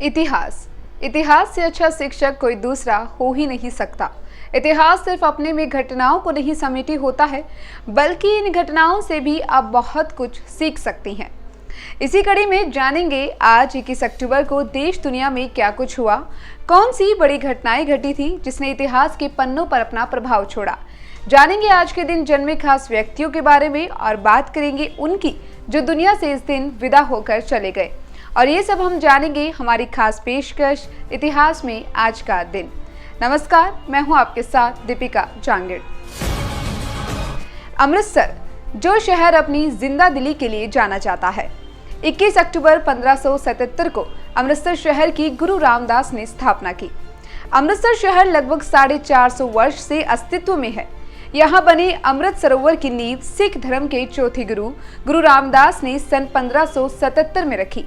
इतिहास इतिहास से अच्छा शिक्षक कोई दूसरा हो ही नहीं सकता। इतिहास सिर्फ अपने में घटनाओं को नहीं समेटी होता है, बल्कि इन घटनाओं से भी आप बहुत कुछ सीख सकती हैं। इसी कड़ी में जानेंगे आज 21 अक्टूबर को देश दुनिया में क्या कुछ हुआ, कौन सी बड़ी घटनाएं घटी थी जिसने इतिहास के पन्नों पर अपना प्रभाव छोड़ा। जानेंगे आज के दिन जन्मे खास व्यक्तियों के बारे में और बात करेंगे उनकी जो दुनिया से इस दिन विदा होकर चले गए। और ये सब हम जानेंगे हमारी खास पेशकश इतिहास में आज का दिन। नमस्कार, मैं हूं आपके साथ दीपिका जांगिड़। अमृतसर जो शहर अपनी जिंदा दिली के लिए जाना जाता है, 21 अक्टूबर 1577 को अमृतसर शहर की गुरु रामदास ने स्थापना की। अमृतसर शहर लगभग 450 वर्ष से अस्तित्व में है। यहाँ बने अमृत सरोवर की नींव सिख धर्म के चौथे गुरु रामदास ने सन 1577 में रखी।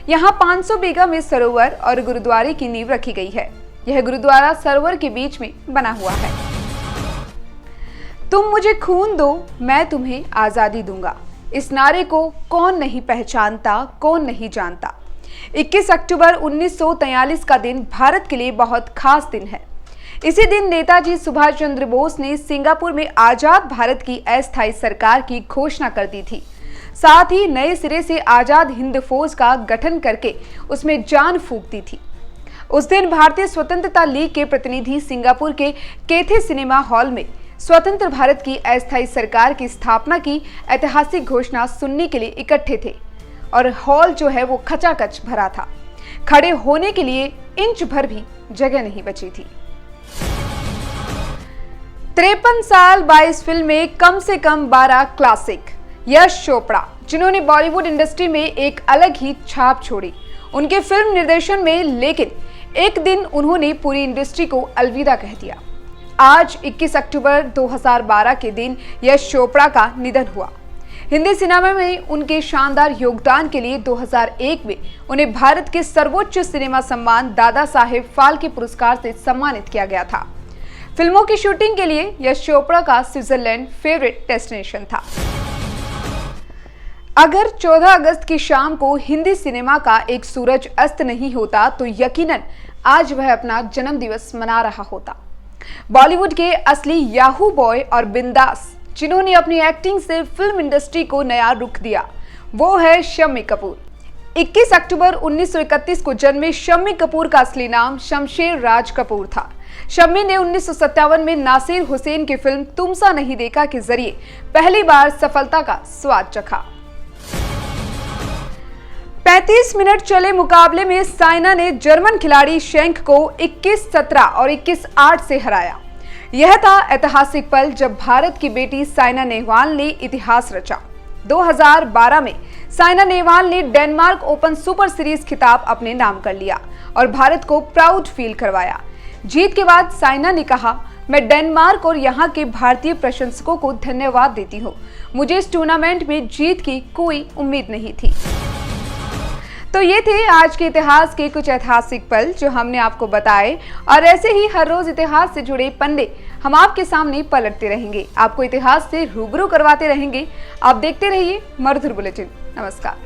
यहाँ 500 बीघा में सरोवर और गुरुद्वारे की नींव रखी गई है। यह गुरुद्वारा सरोवर के बीच में बना हुआ है। तुम मुझे खून दो, मैं तुम्हें आजादी दूंगा। इस नारे को कौन नहीं पहचानता, कौन नहीं जानता। 21 अक्टूबर 1943 का दिन भारत के लिए बहुत खास दिन है। इसी दिन नेताजी सुभाष चंद्र बोस ने सिंगापुर में आजाद भारत की अस्थायी सरकार की घोषणा कर दी थी। साथ ही नए सिरे से आजाद हिंद फौज का गठन करके उसमें जान फूंक दी थी। उस दिन भारतीय स्वतंत्रता लीग के प्रतिनिधि सिंगापुर के कैथे सिनेमा हॉल में स्वतंत्र भारत की अस्थायी सरकार की स्थापना की ऐतिहासिक घोषणा सुनने के लिए इकट्ठे थे और हॉल जो है वो खचाखच भरा था। खड़े होने के लिए इंच भर भी जगह नहीं बची थी। 53 साल 22 फिल्में, कम से कम 12 क्लासिक। यश चोपड़ा जिन्होंने बॉलीवुड इंडस्ट्री में एक अलग ही छाप छोड़ी उनके फिल्म निर्देशन में, लेकिन एक दिन उन्होंने पूरी इंडस्ट्री को अलविदा कह दिया। आज 21 अक्टूबर 2012 के दिन यश चोपड़ा का निधन हुआ। हिंदी सिनेमा में उनके शानदार योगदान के लिए 2001 में उन्हें भारत के सर्वोच्च सिनेमा सम्मान दादा साहेब फाल्के पुरस्कार से सम्मानित किया गया था। फिल्मों की शूटिंग के लिए यश चोपड़ा का स्विट्जरलैंड फेवरेट डेस्टिनेशन था। अगर 14 अगस्त की शाम को हिंदी सिनेमा का एक सूरज अस्त नहीं होता तो यकीनन आज वह अपना जन्म दिवस मना रहा होता। बॉलीवुड के असली याहू बॉय और बिंदास जिन्होंने अपनी एक्टिंग से फिल्म इंडस्ट्री को नया रुख दिया, वो है शम्मी कपूर। 21 अक्टूबर 1931 को जन्मे शम्मी कपूर का असली नाम शमशेर राज कपूर था। शम्मी ने 1957 में नासिर हुसैन की फिल्म तुम सा नहीं देखा के जरिए पहली बार सफलता का स्वाद चखा। 35 मिनट चले मुकाबले में साइना ने जर्मन खिलाड़ी शेंक को 21-17 और 21-8 से हराया। यह था ऐतिहासिक पल जब भारत की बेटी साइना नेहवाल ने इतिहास रचा। 2012 में साइना नेहवाल ने डेनमार्क ओपन सुपर सीरीज खिताब अपने नाम कर लिया और भारत को प्राउड फील करवाया। जीत के बाद साइना ने कहा, मैं डेनमार्क और यहाँ के भारतीय प्रशंसकों को धन्यवाद देती हूँ। मुझे इस टूर्नामेंट में जीत की कोई उम्मीद नहीं थी। तो ये थे आज के इतिहास के कुछ ऐतिहासिक पल जो हमने आपको बताए, और ऐसे ही हर रोज इतिहास से जुड़े पन्ने हम आपके सामने पलटते रहेंगे, आपको इतिहास से रूबरू करवाते रहेंगे। आप देखते रहिए मधुर बुलेटिन। नमस्कार।